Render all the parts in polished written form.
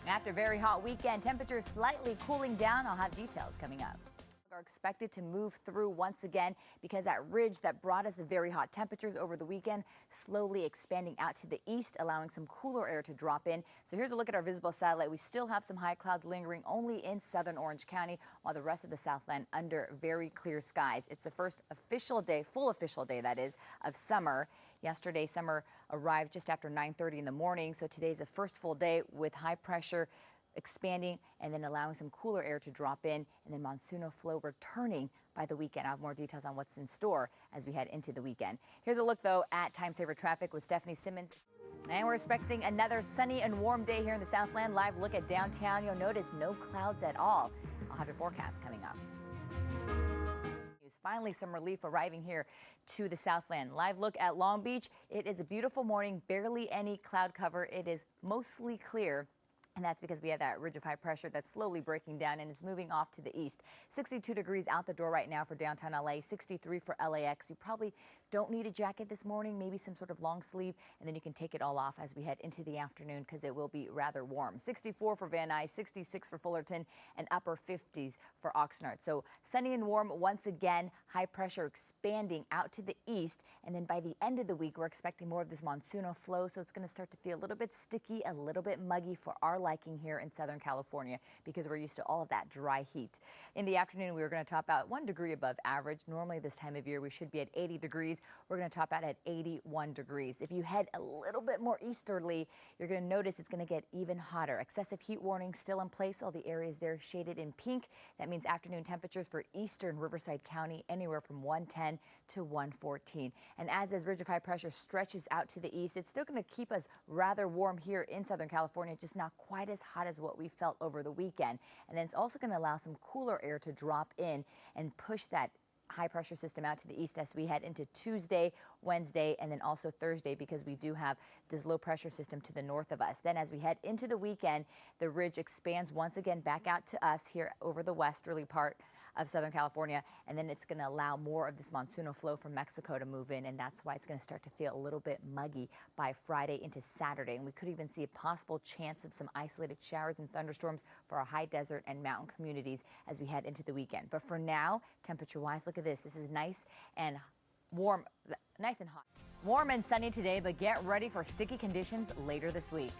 After a very hot weekend, temperatures slightly cooling down. I'll have details coming up. Are expected to move through once again because that ridge that brought us the very hot temperatures over the weekend slowly expanding out to the east, allowing some cooler air to drop in. So here's a look at our visible satellite. We still have some high clouds lingering only in southern Orange County, while the rest of the Southland under very clear skies. It's the first official day, full official day that is, of summer. Yesterday, summer arrived just after 9:30 in the morning, so today's the first full day with high pressure expanding and then allowing some cooler air to drop in, and then monsoonal flow returning by the weekend. I have more details on what's in store as we head into the weekend. Here's a look, though, at time saver traffic with Stephanie Simmons. And we're expecting another sunny and warm day here in the Southland. Live look at downtown. You'll notice no clouds at all. I'll have your forecast coming up. Finally, some relief arriving here to the Southland. Live look at Long Beach. It is a beautiful morning, barely any cloud cover. It is mostly clear. And that's because we have that ridge of high pressure that's slowly breaking down and it's moving off to the east. 62 degrees out the door right now for downtown LA, 63 for LAX. You probably don't need a jacket this morning, maybe some sort of long sleeve, and then you can take it all off as we head into the afternoon because it will be rather warm. 64 for Van Nuys, 66 for Fullerton, and upper 50s for Oxnard. So sunny and warm once again, high pressure expanding out to the east. And then by the end of the week, we're expecting more of this monsoonal flow. So it's going to start to feel a little bit sticky, a little bit muggy for our liking here in Southern California because we're used to all of that dry heat. In the afternoon, we were going to top out 1 degree above average. Normally this time of year, we should be at 80 degrees. We're going to top out at 81 degrees. If you head a little bit more easterly, you're going to notice it's going to get even hotter. Excessive heat warning still in place. All the areas there shaded in pink. That means afternoon temperatures for eastern Riverside County anywhere from 110 to 114. And as this ridge of high pressure stretches out to the east, it's still going to keep us rather warm here in Southern California, just not quite as hot as what we felt over the weekend. And then it's also going to allow some cooler air to drop in and push that high pressure system out to the east as we head into Tuesday, Wednesday, and then also Thursday because we do have this low pressure system to the north of us. Then as we head into the weekend, the ridge expands once again back out to us here over the westerly part of Southern California, and then it's going to allow more of this monsoonal flow from Mexico to move in, and that's why it's going to start to feel a little bit muggy by Friday into Saturday. And we could even see a possible chance of some isolated showers and thunderstorms for our high desert and mountain communities as we head into the weekend. But for now, temperature-wise, look at this. This is nice and warm, nice and hot. Warm and sunny today, but get ready for sticky conditions later this week.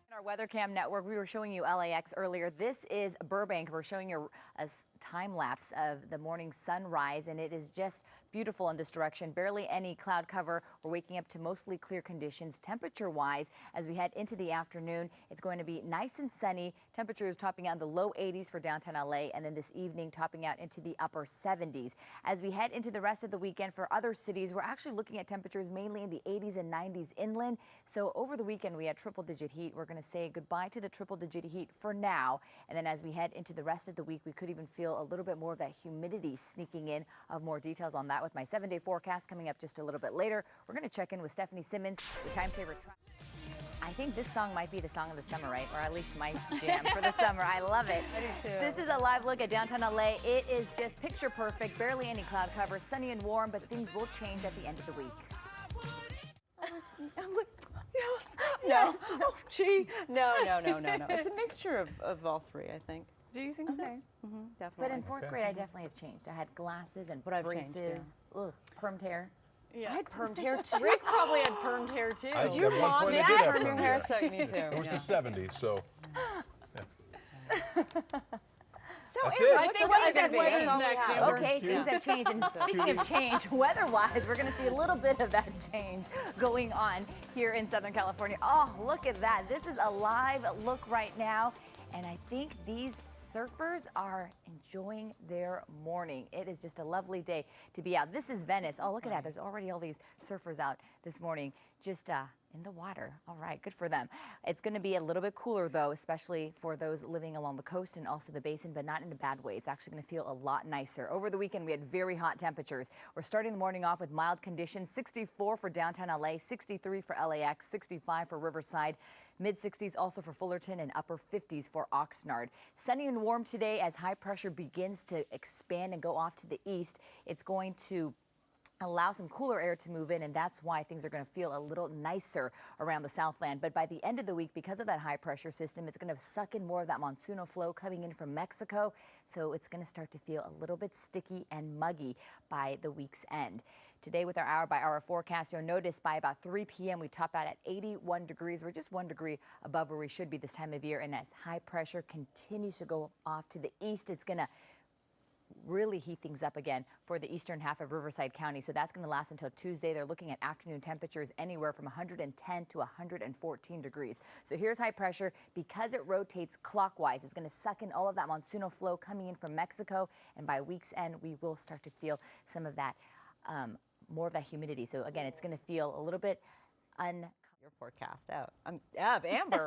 In our Weather Cam network, we were showing you LAX earlier. This is Burbank. We're showing you a time lapse of the morning sunrise, and it is just beautiful in this direction. Barely any cloud cover. We're waking up to mostly clear conditions. Temperature wise, as we head into the afternoon, it's going to be nice and sunny. Temperatures topping out in the low 80s for downtown LA, and then this evening topping out into the upper 70s. As we head into the rest of the weekend for other cities, we're actually looking at temperatures mainly in the 80s and 90s inland. So over the weekend, we had triple-digit heat. We're going to say goodbye to the triple-digit heat for now, and then as we head into the rest of the week, we could even feel a little bit more of that humidity sneaking in. Of more details on that with my 7-day forecast coming up just a little bit later. We're going to check in with Stephanie Simmons, the time saver. I think this song might be the song of the summer, right? Or at least my jam for the summer. I love it. I do too. This is a live look at downtown LA. It is just picture perfect, barely any cloud cover, sunny and warm, but things will change at the end of the week. I was like, yes, no, oh, gee, no. It's a mixture of all three, I think. Do you think so? Definitely. But in fourth grade, I definitely have changed. I had glasses and braces, permed hair. Yeah. I had permed hair too. Rick probably had permed hair too. Did you mom me? I perm your hair? So me too. It was the 70s, so. So That's Aaron, it. I think what's weather's the changed next year. Okay, things have changed. And speaking of change, weather-wise, we're going to see a little bit of that change going on here in Southern California. Oh, look at that. This is a live look right now. And I think these surfers are enjoying their morning. It is just a lovely day to be out. This is Venice. Oh, look at that. There's already all these surfers out this morning just in the water. All right, good for them. It's going to be a little bit cooler, though, especially for those living along the coast and also the basin, but not in a bad way. It's actually going to feel a lot nicer. Over the weekend, we had very hot temperatures. We're starting the morning off with mild conditions, 64 for downtown LA, 63 for LAX, 65 for Riverside, mid-60s also for Fullerton, and upper 50s for Oxnard. Sunny and warm today as high pressure begins to expand and go off to the east. It's going to allow some cooler air to move in, and that's why things are going to feel a little nicer around the Southland. But by the end of the week, because of that high pressure system, it's going to suck in more of that monsoonal flow coming in from Mexico. So it's going to start to feel a little bit sticky and muggy by the week's end. Today with our hour-by-hour forecast, you'll notice by about 3 p.m. we top out at 81 degrees. We're just 1 degree above where we should be this time of year. And as high pressure continues to go off to the east, it's going to really heat things up again for the eastern half of Riverside County. So that's going to last until Tuesday. They're looking at afternoon temperatures anywhere from 110 to 114 degrees. So here's high pressure. Because it rotates clockwise, it's going to suck in all of that monsoonal flow coming in from Mexico. And by week's end, we will start to feel some of that, more of that humidity. So again, it's going to feel a little bit Your forecast out. Amber,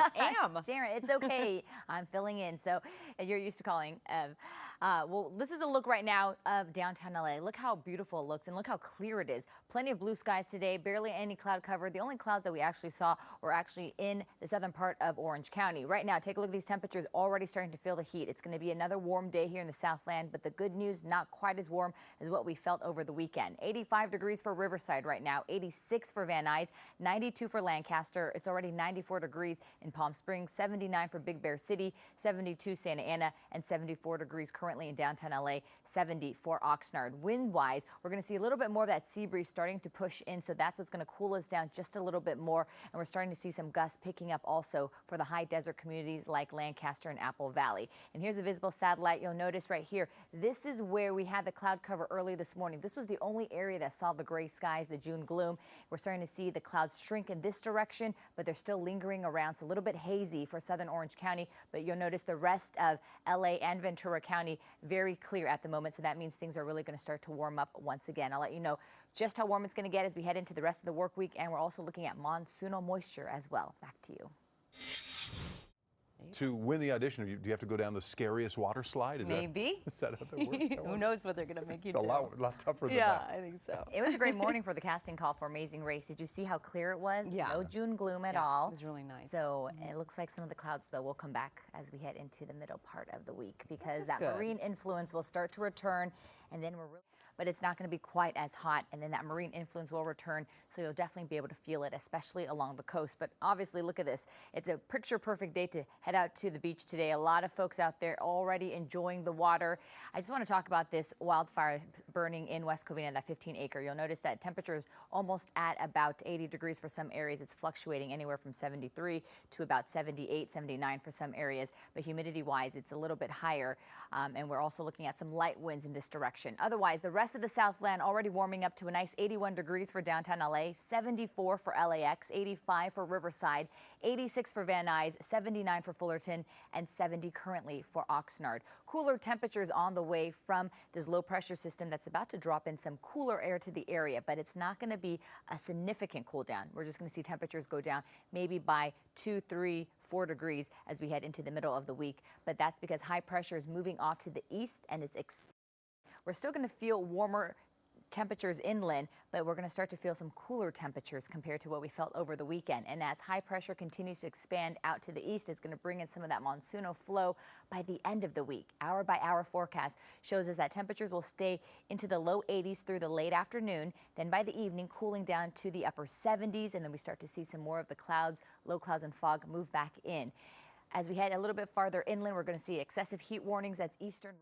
Sharon, it's okay. I'm filling in. So you're used to calling Ev. Well, this is a look right now of downtown LA. Look how beautiful it looks and look how clear it is. Plenty of blue skies today, barely any cloud cover. The only clouds that we actually saw were actually in the southern part of Orange County. Right now, take a look at these temperatures, already starting to feel the heat. It's going to be another warm day here in the Southland, but the good news, not quite as warm as what we felt over the weekend. 85 degrees for Riverside right now, 86 for Van Nuys, 92 for Lancaster. It's already 94 degrees in Palm Springs, 79 for Big Bear City, 72 Santa Ana, and 74 degrees currently in downtown LA, 70 for Oxnard. Wind-wise, we're going to see a little bit more of that sea breeze starting to push in, so that's what's going to cool us down just a little bit more. And we're starting to see some gusts picking up also for the high desert communities like Lancaster and Apple Valley. And here's a visible satellite. You'll notice right here, this is where we had the cloud cover early this morning. This was the only area that saw the gray skies, the June gloom. We're starting to see the clouds shrink in this direction, but they're still lingering around. So a little bit hazy for southern Orange County, but you'll notice the rest of LA and Ventura County very clear at the moment. So that means things are really going to start to warm up once again. I'll let you know just how warm it's going to get as we head into the rest of the work week. And we're also looking at monsoonal moisture as well. Back to you. To win the audition, do you have to go down the scariest water slide? Maybe. Is that how that works? Who knows what they're going to make you It's do? a lot tougher than Yeah, that. I think so. It was a great morning for the casting call for Amazing Race. Did you see how clear it was? Yeah. No June gloom at Yeah, all. it was really nice. So it looks like some of the clouds, though, will come back as we head into the middle part of the week because that good. marine influence will start to return, and then but it's not going to be quite as hot, and then that marine influence will return, so you'll definitely be able to feel it, especially along the coast. But obviously, look at this. It's a picture-perfect day to head out to the beach today. A lot of folks out there already enjoying the water. I just want to talk about this wildfire burning in West Covina, that 15-acre. You'll notice that temperature is almost at about 80 degrees for some areas. It's fluctuating anywhere from 73 to about 78, 79 for some areas. But humidity-wise, it's a little bit higher, and we're also looking at some light winds in this direction. Otherwise, the rest of the Southland already warming up to a nice 81 degrees for downtown LA, 74 for LAX, 85 for Riverside, 86 for Van Nuys, 79 for Fullerton, and 70 currently for Oxnard. Cooler temperatures on the way from this low pressure system that's about to drop in some cooler air to the area, but it's not going to be a significant cool down. We're just going to see temperatures go down maybe by 2, 3, 4 degrees as we head into the middle of the week. But that's because high pressure is moving off to the east, and we're still going to feel warmer temperatures inland, but we're going to start to feel some cooler temperatures compared to what we felt over the weekend. And as high pressure continues to expand out to the east, it's going to bring in some of that monsoonal flow by the end of the week. Hour by hour forecast shows us that temperatures will stay into the low 80s through the late afternoon. Then by the evening, cooling down to the upper 70s, and then we start to see some more of the clouds, low clouds and fog move back in. As we head a little bit farther inland, we're going to see excessive heat warnings. That's eastern.